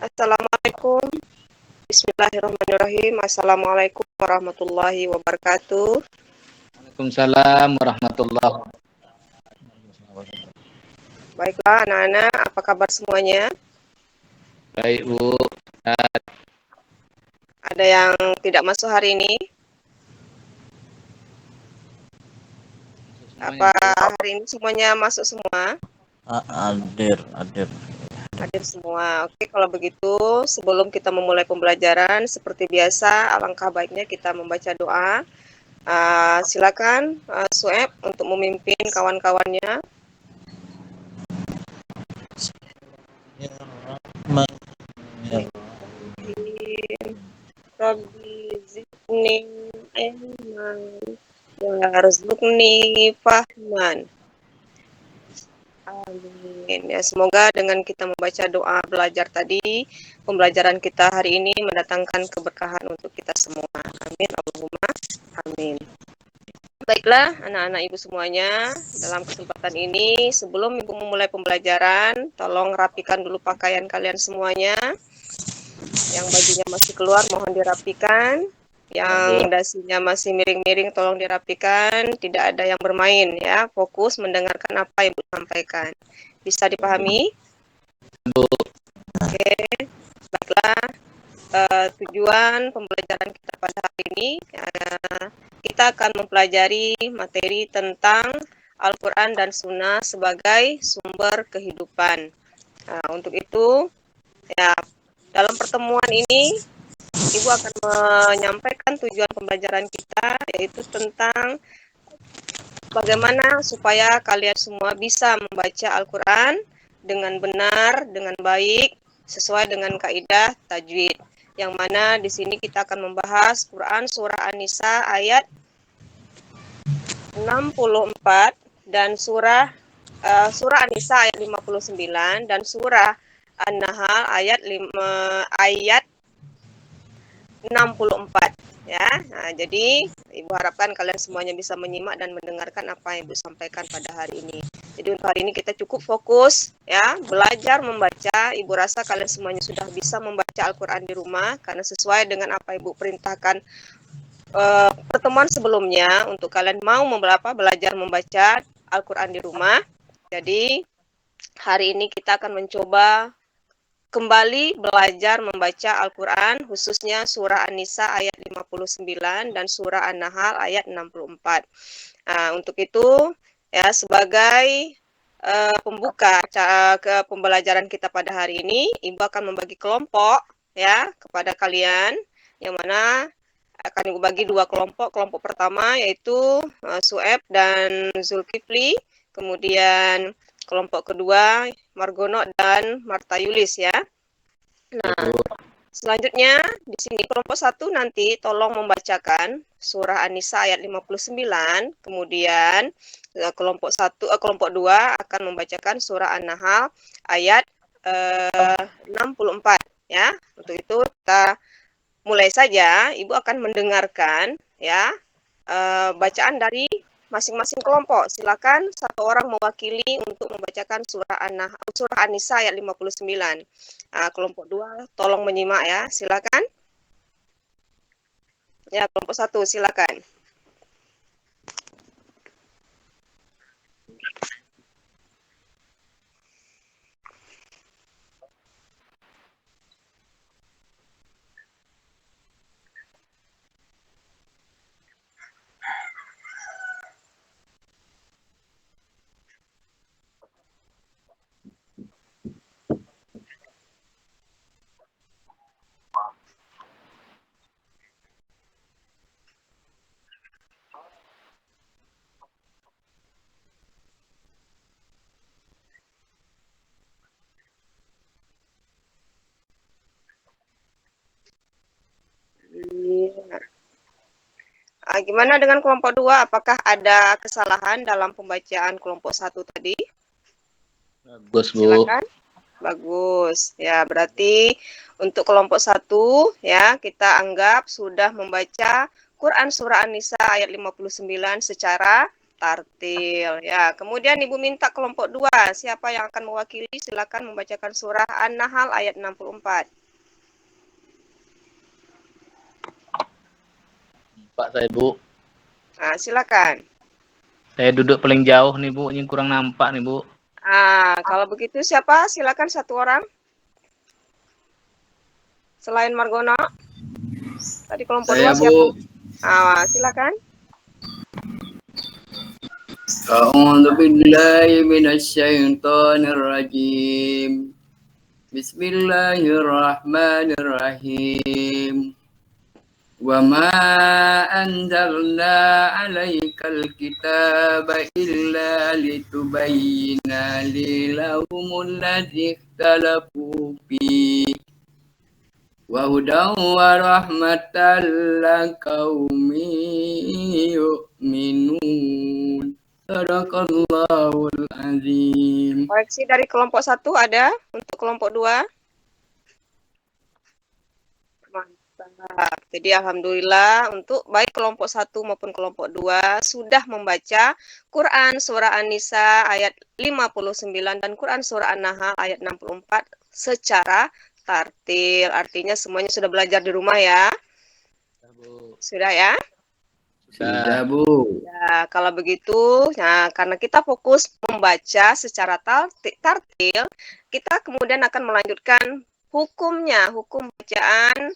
Assalamualaikum. Bismillahirrahmanirrahim. Assalamualaikum warahmatullahi wabarakatuh. Waalaikumsalam warahmatullahi wabarakatuh. Baiklah anak-anak, apa kabar semuanya? Baik Bu. Ada yang tidak masuk hari ini? Apa hari ini semuanya masuk semua? Hadir. Hadir semua. Oke, kalau begitu sebelum kita memulai pembelajaran seperti biasa, alangkah baiknya kita membaca doa. Silakan Sueb untuk memimpin kawan-kawannya. Rabbi zidni ilman warzuqni fahman. Amin. Ya, semoga dengan kita membaca doa belajar tadi, pembelajaran kita hari ini mendatangkan keberkahan untuk kita semua. Amin. Allahumma amin. Baiklah, anak-anak ibu semuanya, dalam kesempatan ini, sebelum ibu memulai pembelajaran, tolong rapikan dulu pakaian kalian semuanya. Yang bajunya masih keluar, mohon dirapikan. Yang dasinya masih miring-miring, tolong dirapikan. Tidak ada yang bermain, ya. Fokus mendengarkan apa yang ibu sampaikan. Bisa dipahami? Oke, baiklah. Tujuan pembelajaran kita pada hari ini, kita akan mempelajari materi tentang Al-Quran dan Sunnah sebagai sumber kehidupan. Untuk itu, ya, dalam pertemuan ini, Ibu akan menyampaikan tujuan pembelajaran kita, yaitu tentang bagaimana supaya kalian semua bisa membaca Al-Quran dengan benar, dengan baik, sesuai dengan kaidah tajwid. Yang mana di sini kita akan membahas Quran Surah An-Nisa ayat 64 dan Surah An-Nisa ayat 59 dan Surah An-Nahl ayat 64 ya. Nah, jadi Ibu harapkan kalian semuanya bisa menyimak dan mendengarkan apa yang Ibu sampaikan pada hari ini. Jadi untuk hari ini kita cukup fokus ya, belajar membaca. Ibu rasa kalian semuanya sudah bisa membaca Al-Qur'an di rumah karena sesuai dengan apa Ibu perintahkan pertemuan sebelumnya untuk kalian mau belajar membaca Al-Qur'an di rumah. Jadi hari ini kita akan mencoba kembali belajar membaca Al-Quran, khususnya surah An-Nisa ayat 59 dan surah An-Nahl ayat 64. Nah, untuk itu, ya, sebagai pembuka ke pembelajaran kita pada hari ini, Ibu akan membagi kelompok ya kepada kalian, yang mana akan Ibu bagi dua kelompok. Kelompok pertama yaitu Sueb dan Zulkifli, kemudian kelompok kedua Margono dan Marta Yulis ya. Nah, selanjutnya di sini kelompok satu nanti tolong membacakan surah An-Nisa ayat 59, kemudian kelompok dua akan membacakan surah An-Nahl ayat 64 ya. Untuk itu kita mulai saja. Ibu akan mendengarkan ya bacaan dari masing-masing kelompok. Silakan satu orang mewakili untuk membacakan surah An-Nisa ayat 59. Kelompok 2 tolong menyimak ya. Silakan. Ya, kelompok 1 silakan. Gimana dengan kelompok 2? Apakah ada kesalahan dalam pembacaan kelompok 1 tadi? Bagus, Bu. Silakan. Bagus. Ya, berarti untuk kelompok 1 ya, kita anggap sudah membaca Quran surah An-Nisa ayat 59 secara tartil. Ya, kemudian Ibu minta kelompok 2. Siapa yang akan mewakili? Silakan membacakan surah An-Nahl ayat 64. Pak saya, Bu. Nah, silakan. Saya duduk paling jauh nih, Bu. Ini kurang nampak nih, Bu. Kalau begitu siapa? Silakan satu orang. Selain Margono. Tadi kelompok 2 Saya, siapa? Bu. Silakan. A'udzu billahi minasyaitonir rajim. Bismillahirrahmanirrahim. Wa ma anzalna 'alaikal kitaba illa litubayyana lillahumul ladzi ikhtalafu fihi wa hudan wa rahmatan liqaumin yu'minun. Sadaqallahul azim. Koreksi dari kelompok 1 ada untuk kelompok 2. Mantap. Jadi alhamdulillah untuk baik kelompok 1 maupun kelompok 2 sudah membaca Quran surah An-Nisa ayat 59 dan Quran surah An-Nahl ayat 64 secara tartil. Artinya semuanya sudah belajar di rumah ya. Sudah ya? Sudah, Bu. Ya, kalau begitu, nah karena kita fokus membaca secara tartil, kita kemudian akan melanjutkan hukumnya, hukum bacaan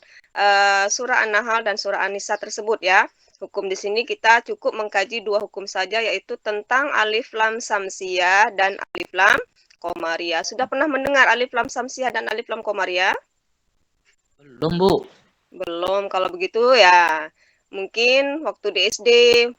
surah An-Nahl dan surah An-Nisa tersebut ya. Hukum di sini kita cukup mengkaji 2 hukum saja, yaitu tentang alif lam samsiyah dan alif lam komariah. Sudah pernah mendengar alif lam samsiyah dan alif lam komariah? Belum, Bu. Belum. Kalau begitu ya mungkin waktu di SD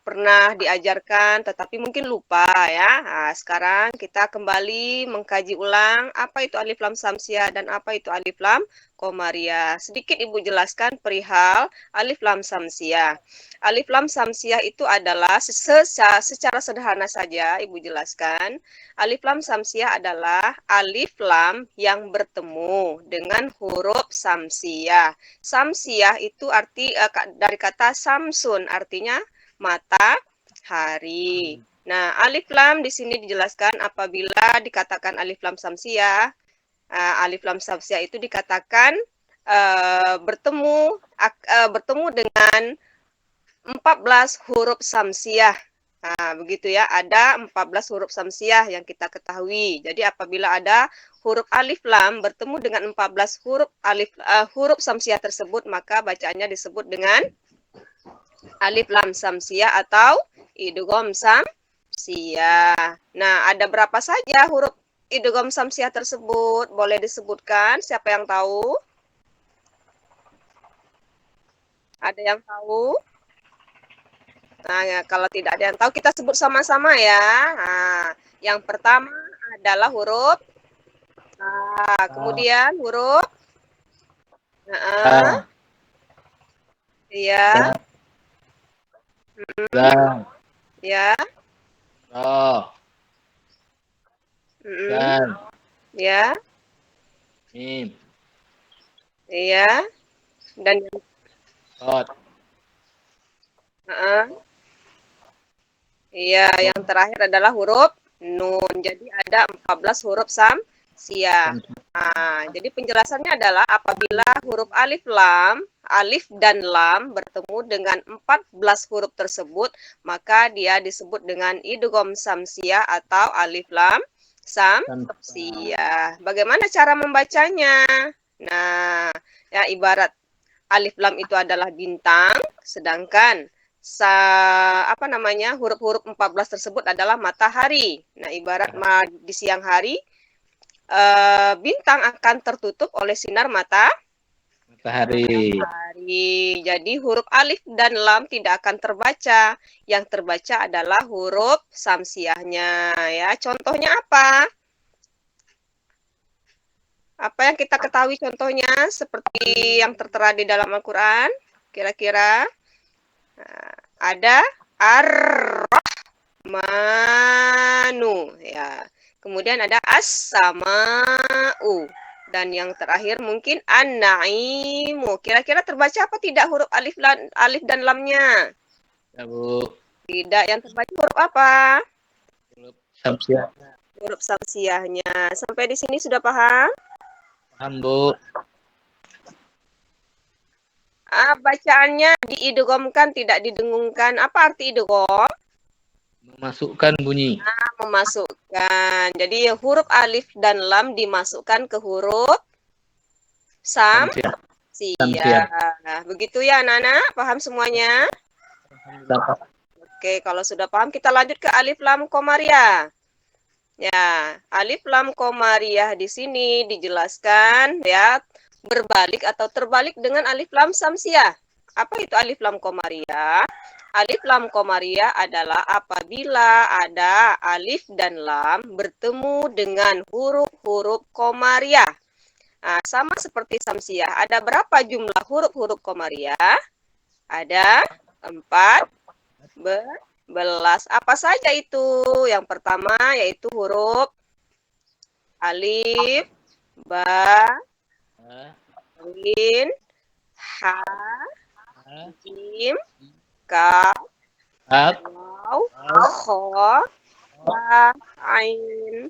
pernah diajarkan, tetapi mungkin lupa ya. Nah, sekarang kita kembali mengkaji ulang apa itu alif lam samsiah dan apa itu alif lam komariah. Sedikit Ibu jelaskan perihal alif lam samsiah. Alif lam samsiah itu adalah secara sederhana saja Ibu jelaskan. Alif lam samsiah adalah alif lam yang bertemu dengan huruf samsiah. Samsiah itu arti dari kata samsun, artinya matahari. Nah, alif lam di sini dijelaskan apabila dikatakan alif lam samsiah. Alif lam samsiah itu dikatakan bertemu dengan 14 huruf samsiah. Nah, begitu ya, ada 14 huruf samsiah yang kita ketahui. Jadi apabila ada huruf alif lam bertemu dengan 14 huruf samsiah tersebut, maka bacaannya disebut dengan alif lam samsiah atau idgham samsiah. Nah, ada berapa saja huruf idgham samsiah tersebut? Boleh disebutkan? Siapa yang tahu? Ada yang tahu? Nah, ya, kalau tidak ada yang tahu, kita sebut sama-sama ya. Nah, yang pertama adalah huruf kemudian huruf iya. Ya. Ya. Mim. Iya. Dan iya, yang terakhir adalah huruf nun. Jadi ada 14 huruf samsiah. Nah, jadi penjelasannya adalah apabila huruf alif dan lam bertemu dengan 14 huruf tersebut, maka dia disebut dengan idgham samsiah atau alif lam samsiah. Bagaimana cara membacanya? Nah, ya ibarat alif lam itu adalah bintang, sedangkan huruf-huruf 14 tersebut adalah matahari. Nah, ibarat di siang hari bintang akan tertutup oleh sinar matahari. Jadi huruf alif dan lam tidak akan terbaca. Yang terbaca adalah huruf samsiahnya ya. Contohnya apa? Apa yang kita ketahui contohnya seperti yang tertera di dalam Al-Qur'an? Kira-kira ada ar-rahmanu ya. Kemudian ada as-sama'u dan yang terakhir mungkin an-na'imu. Kira-kira terbaca apa tidak huruf alif dan lamnya? Ya, Bu. Tidak, yang terbaca huruf apa? Samsiah. Huruf samsiahnya. Sampai di sini sudah paham? Paham, Bu. Bacaannya diidghamkan, tidak didengungkan. Apa arti idgham? Memasukkan bunyi. Memasukkan. Jadi huruf alif dan lam dimasukkan ke huruf Samsiah. samsiah. Nah, begitu ya anak-anak? Paham semuanya? Oke, kalau sudah paham kita lanjut ke alif lam komariah. Ya, alif lam komariah di sini dijelaskan ya berbalik atau terbalik dengan alif lam samsiah. Apa itu alif lam komariah? Alif lam komariah adalah apabila ada alif dan lam bertemu dengan huruf-huruf komariah. Nah, sama seperti samsiah. Ada berapa jumlah huruf-huruf komariah? Ada 14. Apa saja itu? Yang pertama yaitu huruf alif, ba, rin, ha, jim, kaf, waw, kha, ha, ain,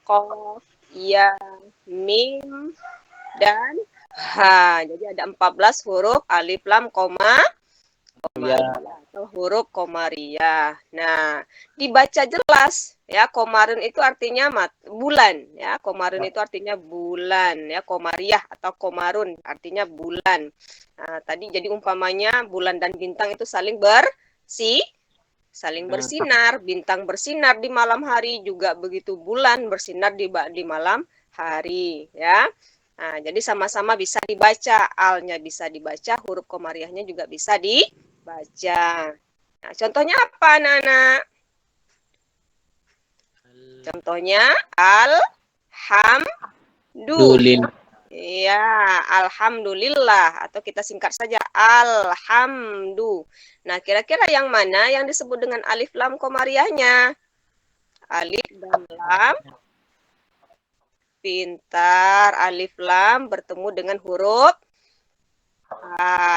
qaf, ya, mim, dan ha. Jadi ada 14 huruf alif lam koma atau huruf komariah. Nah, dibaca jelas ya. Komarun itu artinya bulan ya. Komarun itu artinya bulan ya. Komariah atau komarun artinya bulan. Nah, tadi jadi umpamanya bulan dan bintang itu saling bersinar. Bintang bersinar di malam hari, juga begitu bulan bersinar di malam hari ya. Nah, jadi sama-sama bisa dibaca, alnya bisa dibaca, huruf komariahnya juga bisa dibaca. Nah, contohnya apa, anak-anak? Contohnya alhamdulillah. Ya, alhamdulillah, atau kita singkat saja alhamdu. Nah, kira-kira yang mana yang disebut dengan alif lam komariahnya? Alif dan lam. Pintar, alif lam bertemu dengan huruf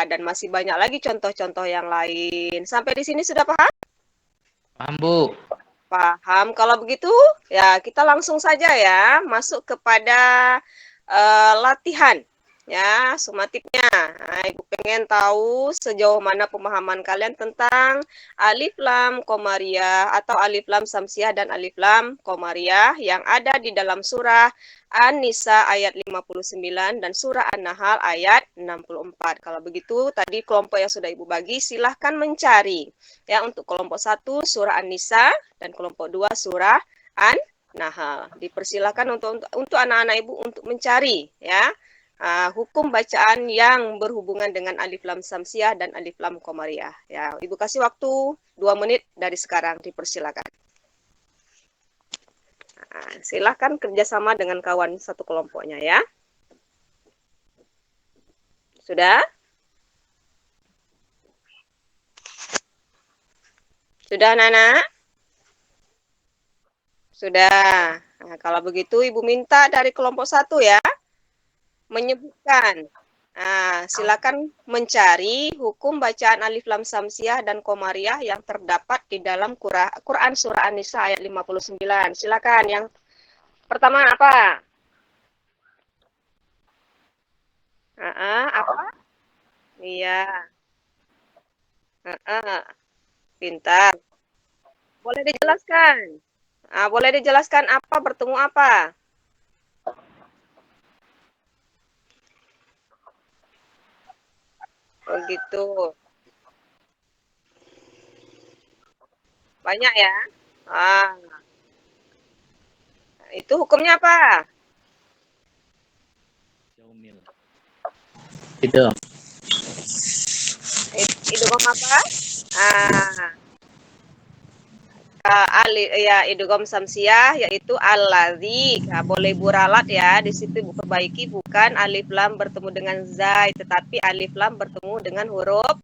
dan masih banyak lagi contoh-contoh yang lain. Sampai di sini sudah paham? Paham, Bu. Paham. Kalau begitu, ya kita langsung saja ya masuk kepada latihan. Ya, sumatifnya. Nah, Ibu pengen tahu sejauh mana pemahaman kalian tentang alif lam komariah atau alif lam samsiah dan alif lam komariah yang ada di dalam surah An-Nisa ayat 59 dan surah An-Nahl ayat 64. Kalau begitu, tadi kelompok yang sudah Ibu bagi silahkan mencari. Ya, untuk kelompok 1 surah An-Nisa dan kelompok 2 surah An-Nahl. Dipersilakan untuk anak-anak Ibu untuk mencari ya. Hukum bacaan yang berhubungan dengan alif lam samsiah dan alif lam komariah. Ya, Ibu kasih waktu 2 menit dari sekarang, dipersilakan. Silakan kerjasama dengan kawan satu kelompoknya ya. Sudah? Sudah, anak-anak? Sudah. Nah, kalau begitu Ibu minta dari kelompok 1 ya. Menyebutkan. Silakan mencari hukum bacaan alif lam samsiah dan komariah yang terdapat di dalam Quran surah An-Nisa ayat 59. Silakan. Yang pertama apa? Apa? Iya. Pintar. Boleh dijelaskan? Boleh dijelaskan apa bertemu apa? Begitu. Banyak ya? Itu hukumnya apa? Itu. Idgham apa? Idgham samsiah yaitu allazi. Boleh buralat ya. Di situ Ibu perbaiki bukan alif lam bertemu dengan zai, tetapi alif lam bertemu dengan huruf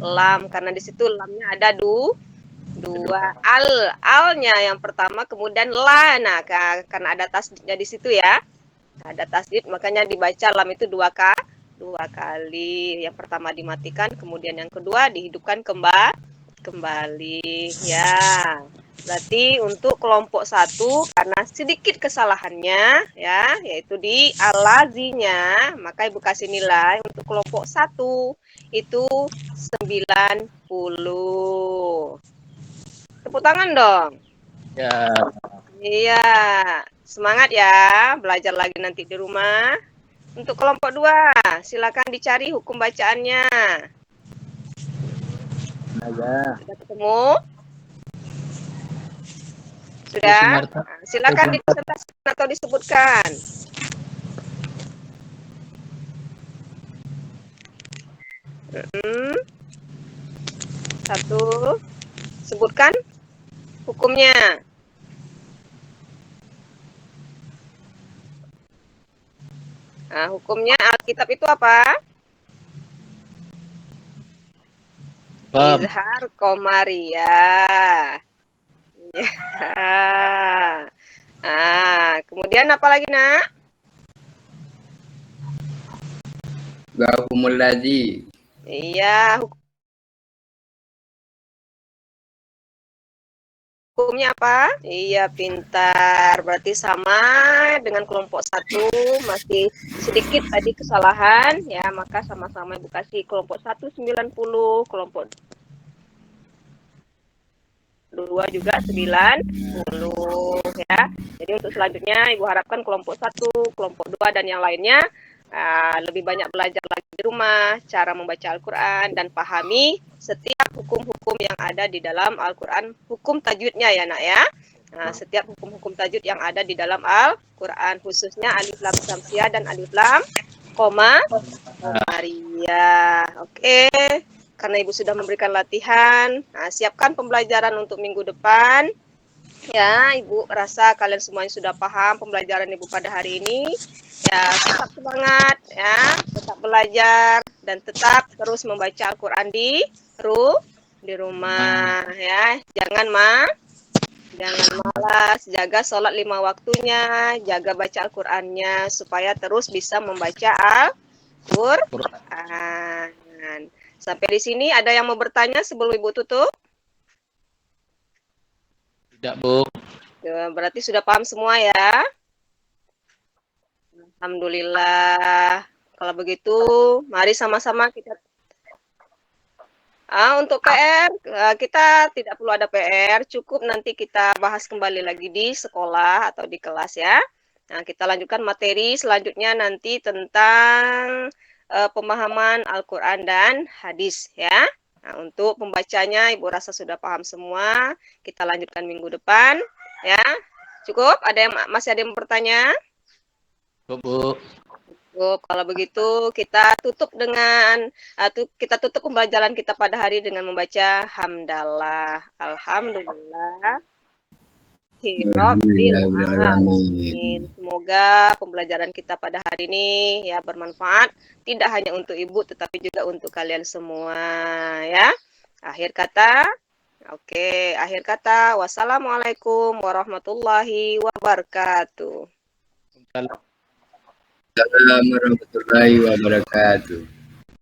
lam karena di situ lamnya ada dua. Alnya yang pertama, kemudian la. Nah, karena ada tasdidnya di situ ya. Ada tasdid, makanya dibaca lam itu dua kali. Yang pertama dimatikan, kemudian yang kedua dihidupkan kembali. Ya. Berarti untuk kelompok 1 karena sedikit kesalahannya ya, yaitu di alazinya, maka Ibu kasih nilai untuk kelompok 1 itu 90. Tepuk tangan dong. Ya. Iya, semangat ya, belajar lagi nanti di rumah. Untuk kelompok 2, silakan dicari hukum bacaannya. Ada. Sudah ketemu? Sudah? Sumarta. Nah, silakan dipresentasikan atau disebutkan. Satu, sebutkan hukumnya. Nah, hukumnya Alkitab itu apa? Bab. Izhar Komaria. Ya. Nah, kemudian apa lagi, Nak? Gahumul ladzi. Iya, hukumnya apa? Iya, pintar. Berarti sama dengan kelompok 1, masih sedikit tadi kesalahan ya, maka sama-sama Ibu kasih kelompok 1 90, kelompok 2 juga 90 ya. Jadi untuk selanjutnya Ibu harapkan kelompok 1, kelompok 2 dan yang lainnya lebih banyak belajar lagi di rumah, cara membaca Al-Qur'an dan pahami setiap hukum-hukum yang ada di dalam Al-Qur'an, hukum tajwidnya ya, Nak ya. Nah, setiap hukum-hukum tajwid yang ada di dalam Al-Qur'an, khususnya alif lam syamsiah dan alif lam komariyah. Oke. Karena Ibu sudah memberikan latihan, siapkan pembelajaran untuk minggu depan. Ya, Ibu rasa kalian semuanya sudah paham pembelajaran Ibu pada hari ini. Ya, tetap semangat ya, tetap belajar dan tetap terus membaca Al-Qur'an di rumah ya. Jangan malas, jaga sholat 5 waktunya, jaga baca Al-Qur'annya supaya terus bisa membaca Al-Qur'an. Sampai di sini ada yang mau bertanya sebelum Ibu tutup? Tidak, Bu. Berarti sudah paham semua ya? Alhamdulillah. Kalau begitu, mari sama-sama kita. Untuk PR, kita tidak perlu ada PR, cukup nanti kita bahas kembali lagi di sekolah atau di kelas ya. Nah, kita lanjutkan materi selanjutnya nanti tentang pemahaman Al-Quran dan hadis ya. Nah, untuk pembacanya Ibu rasa sudah paham semua. Kita lanjutkan minggu depan ya. Cukup? Masih ada yang bertanya? Bu. Cukup. Kalau begitu kita tutup tutup pembelajaran kita pada hari dengan membaca hamdalah. Alhamdulillah. Alamin. Semoga pembelajaran kita pada hari ini ya bermanfaat tidak hanya untuk Ibu tetapi juga untuk kalian semua ya. Akhir kata, wassalamualaikum warahmatullahi wabarakatuh. Assalamualaikum warahmatullahi wabarakatuh.